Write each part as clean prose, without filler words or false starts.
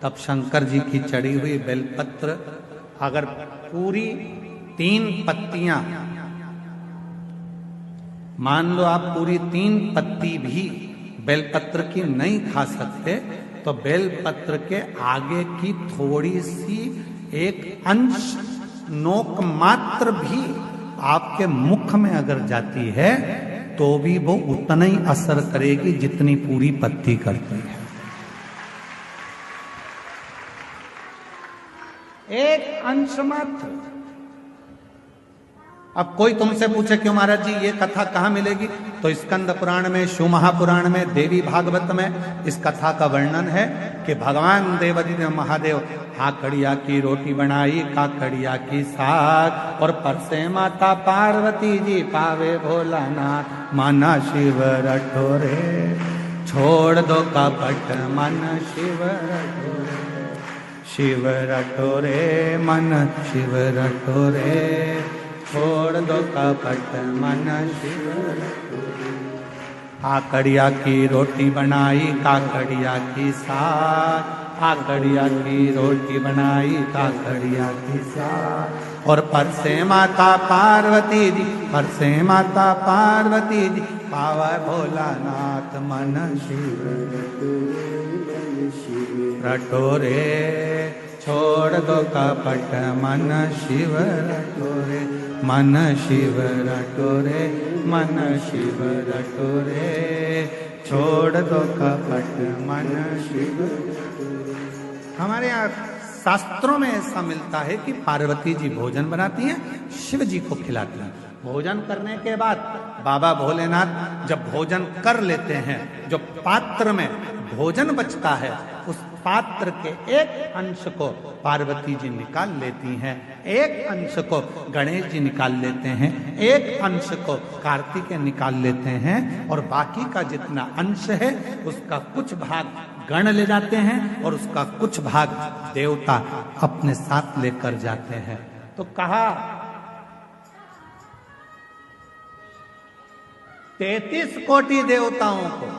तब शंकर जी की चढ़ी हुई बेलपत्र अगर पूरी 3 पत्तियां, मान लो आप पूरी 3 पत्ती भी बेलपत्र की नहीं खा सकते, तो बेलपत्र के आगे की थोड़ी सी एक अंश नोक मात्र भी आपके मुख में अगर जाती है तो भी वो उतना ही असर करेगी जितनी पूरी पत्ती करती है। एक अंश मात्र। अब कोई तुमसे पूछे क्यों महाराज जी ये कथा कहां मिलेगी, तो स्कंद पुराण में, शिव महापुराण में, देवी भागवत में इस कथा का वर्णन है कि भगवान देवादिदेव महादेव हाकड़िया की रोटी बनाई, काकड़िया की साग, और परसे माता पार्वती जी पावे भोलानाथ, माना शिव रटोरे, छोड़ दो कपट मन शिव रटोरे, शिव रटोरे मन शिव रटोरे, छोड़ दो कपट मन शिव रटोरे। आकड़िया की रोटी बनाई, काकड़िया की साग, आकड़िया की रोटी बनाई, काकड़िया की साग, और परसे माता पार्वती जी, परसे माता पार्वती जी पावा भोलानाथ, मन शिव रटोरे, छोड़ दो कपट मन शिव रटोरे, मन शिव रटोरे, मन शिव रटोरे, छोड़ दो कपट मन शिव। हमारे यहाँ शास्त्रों में ऐसा मिलता है कि पार्वती जी भोजन बनाती हैं, शिव जी को खिलाती हैं। भोजन करने के बाद बाबा भोलेनाथ जब भोजन कर लेते हैं, जो पात्र में भोजन बचता है उस पात्र के एक अंश को पार्वती जी निकाल लेती हैं, एक अंश को गणेश जी निकाल लेते हैं, एक अंश को कार्तिकेय निकाल लेते हैं, और बाकी का जितना अंश है उसका कुछ भाग गण ले जाते हैं और उसका कुछ भाग देवता अपने साथ लेकर जाते हैं। तो कहा 33 कोटि देवताओं को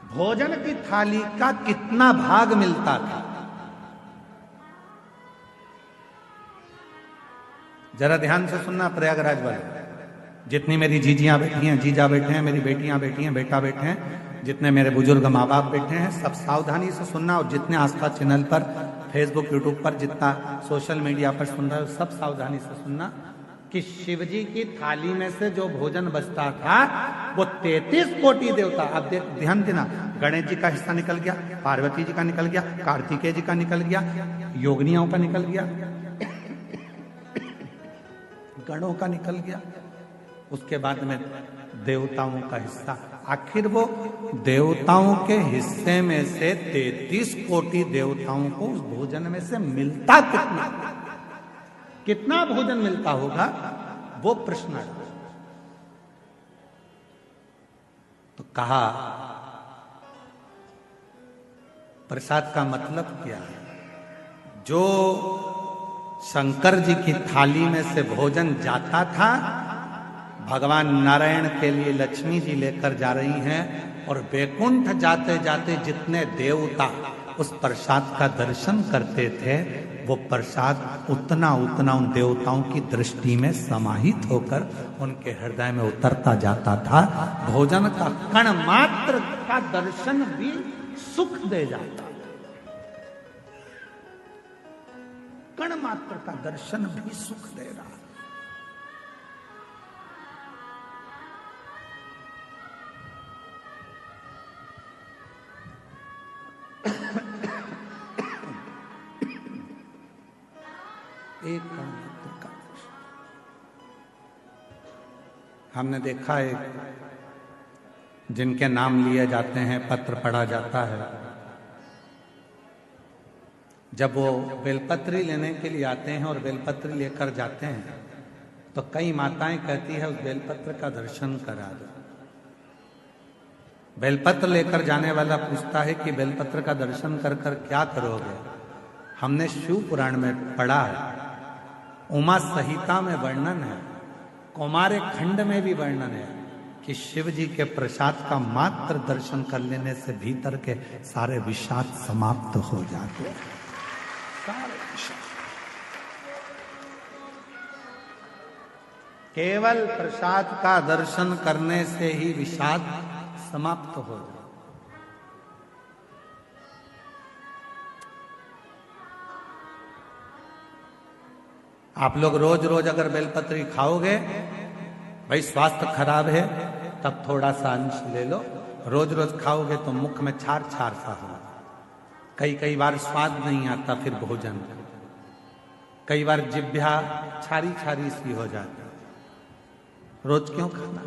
भोजन की थाली का कितना भाग मिलता था, जरा ध्यान से सुनना प्रयागराज वाले। जितनी मेरी जीजियां बैठी हैं, जीजा बैठे हैं, मेरी बेटियां बैठी हैं, बेटा बैठे हैं, जितने मेरे बुजुर्ग माँ बाप बैठे हैं, सब सावधानी से सुनना, और जितने आस्था चैनल पर, फेसबुक, यूट्यूब पर, जितना सोशल मीडिया पर सुन रहे हो, सब सावधानी से सुनना कि शिवजी की थाली में से जो भोजन बचता था वो 33 कोटि देवता, अब ध्यान देना, गणेश जी का हिस्सा निकल गया, पार्वती जी का निकल गया, कार्तिकेय जी का निकल गया, योगिनियों का निकल गया, गणों का निकल गया, उसके बाद में देवताओं का हिस्सा। आखिर वो देवताओं के हिस्से में से 33 कोटि देवताओं को उस भोजन में से मिलता कितना भोजन मिलता होगा, वो प्रश्न है। तो कहा प्रसाद का मतलब क्या है? जो शंकर जी की थाली में से भोजन जाता था, भगवान नारायण के लिए लक्ष्मी जी लेकर जा रही हैं, और वैकुंठ जाते जाते जितने देवता उस प्रसाद का दर्शन करते थे, वो प्रसाद उतना उतना उन देवताओं की दृष्टि में समाहित होकर उनके हृदय में उतरता जाता था। भोजन का कण मात्र का दर्शन भी सुख दे जाता, कण मात्र का दर्शन भी सुख दे रहा। एक कण मात्र का दर्शन। हमने देखा है जिनके नाम लिए जाते हैं, पत्र पढ़ा जाता है, जब वो बेलपत्री लेने के लिए आते हैं और बेलपत्री लेकर जाते हैं, तो कई माताएं कहती है उस बेलपत्र का दर्शन करा दो। बेलपत्र लेकर जाने वाला पूछता है कि बेलपत्र का दर्शन कर कर क्या करोगे? हमने शिव पुराण में पढ़ा है, उमा संहिता में वर्णन है, कौमार खंड में भी वर्णन है कि शिव जी के प्रसाद का मात्र दर्शन कर लेने से भीतर के सारे विषाद समाप्त हो जाते हैं। केवल प्रसाद का दर्शन करने से ही विषाद समाप्त हो जाए। आप लोग रोज रोज अगर बेलपत्री खाओगे, भाई स्वास्थ्य खराब है तब थोड़ा सा अंश ले लो, रोज रोज खाओगे तो मुख में छार छार सा हो, कई बार स्वाद नहीं आता फिर भोजन, कई बार जिह्वा छारी छारी सी हो जाती। रोज क्यों खाना?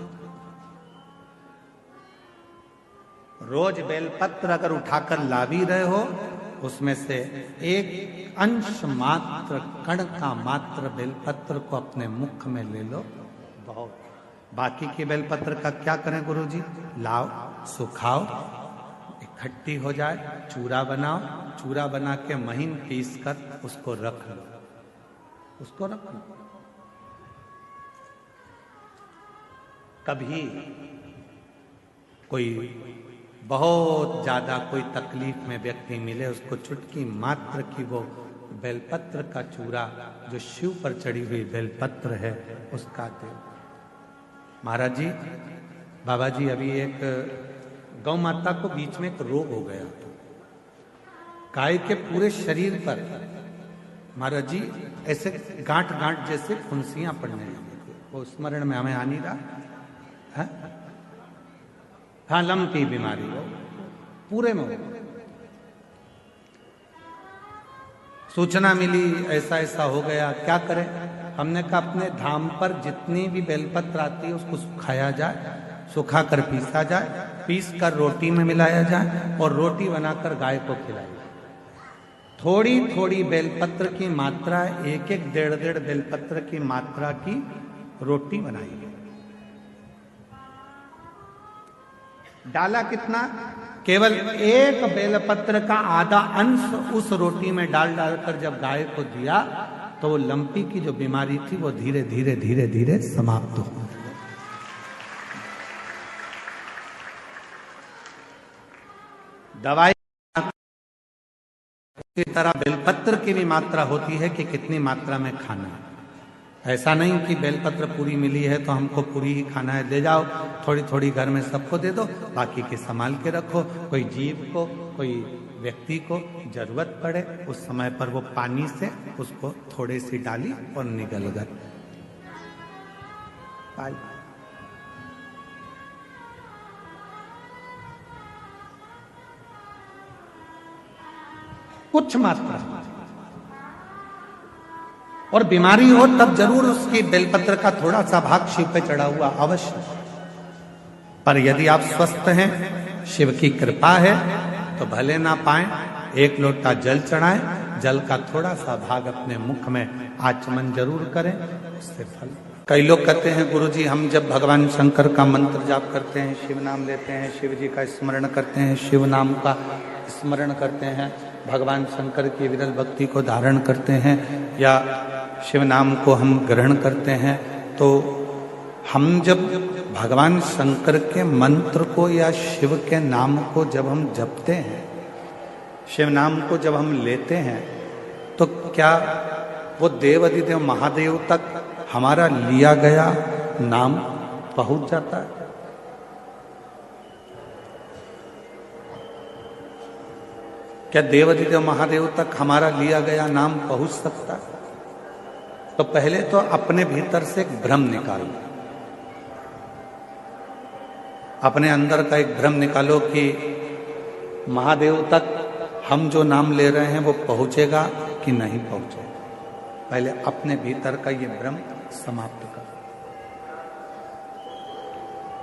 रोज बेलपत्र अगर उठाकर ला भी रहे हो, उसमें से एक अंश मात्र, कण का मात्र बेलपत्र को अपने मुख में ले लो, बहुत। बाकी के बेलपत्र का क्या करें गुरुजी? लाओ, सुखाओ, इकट्ठी हो जाए, चूरा बनाओ, चूरा बना के महीन पीस कर उसको रख लो, उसको रख लो। कभी कोई बहुत ज्यादा कोई तकलीफ में व्यक्ति मिले, उसको चुटकी मात्र की वो बेलपत्र का चूरा जो शिव पर चढ़ी हुई बेलपत्र है उसका दे। महाराज जी, बाबा जी, अभी एक गौ माता को बीच में एक रोग हो गया, गाय के पूरे शरीर पर महाराज जी ऐसे गांठ गांठ जैसे फुंसियां पड़ने लगी। वो स्मरण में हमें आ नहीं रहा है? हाँ, लंपी बीमारी हो पूरे में। सूचना मिली ऐसा ऐसा हो गया, क्या करें? हमने कहा अपने धाम पर जितनी भी बेलपत्र आती है उसको सुखाया जाए, सुखा कर पीसा जाए, पीस कर रोटी में मिलाया जाए और रोटी बनाकर गाय को खिलाई जाए। थोड़ी थोड़ी बेलपत्र की मात्रा, एक एक डेढ़ डेढ़ बेलपत्र की मात्रा की रोटी बनाई। डाला कितना? केवल एक बेलपत्र का आधा अंश उस रोटी में डाल डालकर जब गाय को दिया तो वो लंपी की जो बीमारी थी वो धीरे धीरे धीरे धीरे समाप्त हो गई। दवाई की तरह बेलपत्र की भी मात्रा होती है कि कितनी मात्रा में खाना है। ऐसा नहीं कि बेलपत्र पूरी मिली है तो हमको पूरी ही खाना है, ले जाओ थोड़ी थोड़ी घर में सबको दे दो, बाकी के संभाल के रखो। कोई जीव को, कोई व्यक्ति को जरूरत पड़े उस समय पर वो पानी से उसको थोड़ी सी डाली और निगल गए। कुछ मात्रा, और बीमारी हो तब जरूर उसकी बेलपत्र का थोड़ा सा भाग शिव पे चढ़ा हुआ अवश्य। पर यदि आप स्वस्थ हैं, शिव की कृपा है, तो भले ना पाए, एक लोटा जल चढ़ाएं, जल का थोड़ा सा भाग अपने मुख में आचमन जरूर करें, उससे फल। कई लोग कहते हैं गुरुजी हम जब भगवान शंकर का मंत्र जाप करते हैं, शिव नाम लेते हैं, शिव जी का स्मरण करते हैं, शिव नाम का स्मरण करते हैं, भगवान शंकर की विरल भक्ति को धारण करते हैं या शिव नाम को हम ग्रहण करते हैं, तो हम जब भगवान शंकर के मंत्र को या शिव के नाम को जब हम जपते हैं, शिव नाम को जब हम लेते हैं, तो क्या वो देव अधिदेव महादेव तक हमारा लिया गया नाम पहुंच जाता है? क्या देव अधिदेव महादेव तक हमारा लिया गया नाम पहुंच सकता है? तो पहले तो अपने भीतर से एक भ्रम निकालो, अपने अंदर का एक भ्रम निकालो कि महादेव तक हम जो नाम ले रहे हैं वो पहुंचेगा कि नहीं पहुंचेगा। पहले अपने भीतर का ये भ्रम समाप्त करो।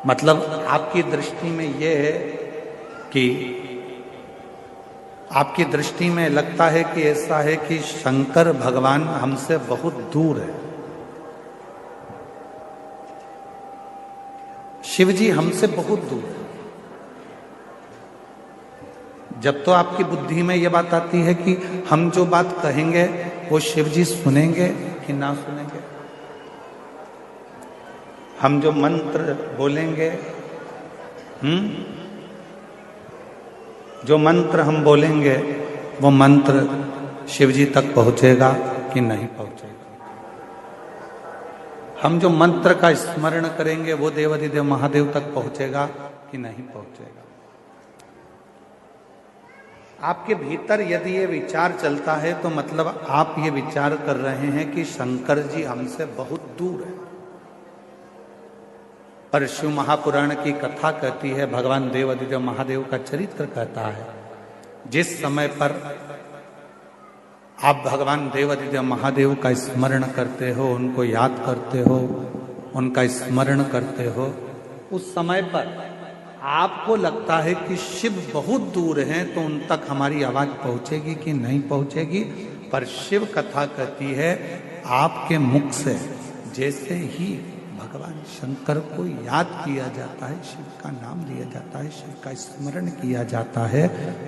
मतलब आपकी दृष्टि में ये है कि आपकी दृष्टि में लगता है कि ऐसा है कि शंकर भगवान हमसे बहुत दूर है, शिव जी हमसे बहुत दूर है। जब तो आपकी बुद्धि में यह बात आती है कि हम जो बात कहेंगे वो शिव जी सुनेंगे कि ना सुनेंगे, हम जो मंत्र बोलेंगे, जो मंत्र हम बोलेंगे वो मंत्र शिव जी तक पहुंचेगा कि नहीं पहुंचेगा? हम जो मंत्र का स्मरण करेंगे वो देवाधिदेव महादेव तक पहुंचेगा कि नहीं पहुंचेगा? आपके भीतर यदि ये विचार चलता है तो मतलब आप ये विचार कर रहे हैं कि शंकर जी हमसे बहुत दूर है। पर शिव महापुराण की कथा कहती है, भगवान देवाधिदेव महादेव का चरित्र कहता है, जिस समय पर आप भगवान देवाधिदेव महादेव का स्मरण करते हो, उनको याद करते हो, उनका स्मरण करते हो, उस समय पर आपको लगता है कि शिव बहुत दूर हैं, तो उन तक हमारी आवाज पहुंचेगी कि नहीं पहुंचेगी? पर शिव कथा कहती है आपके मुख से जैसे ही भगवान शंकर को याद किया जाता है, शिव का नाम लिया जाता है, शिव का स्मरण किया जाता है,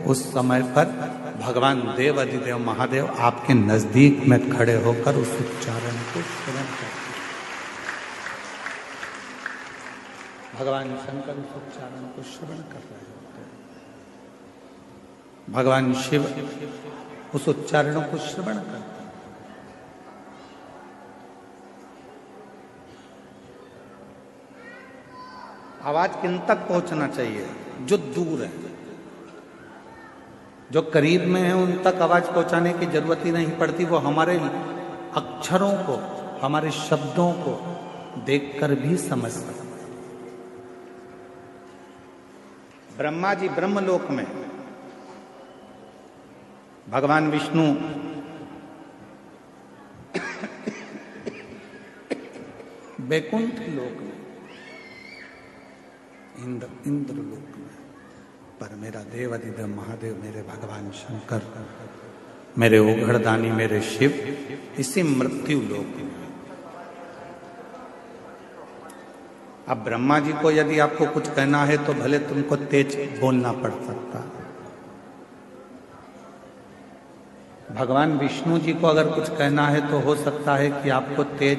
उस समय पर भगवान देवाधिदेव महादेव आपके नजदीक में खड़े होकर उस उच्चारण को श्रवण करते हैं। भगवान शंकर उस उच्चारण को श्रवण कर रहे होते हैं, भगवान शिव उस उच्चारणों को श्रवण करते हैं। आवाज किन तक पहुंचना चाहिए? जो दूर है। जो करीब में है उन तक आवाज पहुंचाने की जरूरत ही नहीं पड़ती, वो हमारे अक्षरों को, हमारे शब्दों को देखकर भी समझ सकते। ब्रह्मा जी ब्रह्मलोक में, भगवान विष्णु बैकुंठ लोक में, इंद्र लोक में, पर मेरा देवाधिदेव महादेव, मेरे भगवान शंकर, मेरे ओघड़दानी, मेरे शिव इसी मृत्यु लोक में। अब ब्रह्मा जी को यदि आपको कुछ कहना है तो भले तुमको तेज बोलना पड़ सकता है। भगवान विष्णु जी को अगर कुछ कहना है तो हो सकता है कि आपको तेज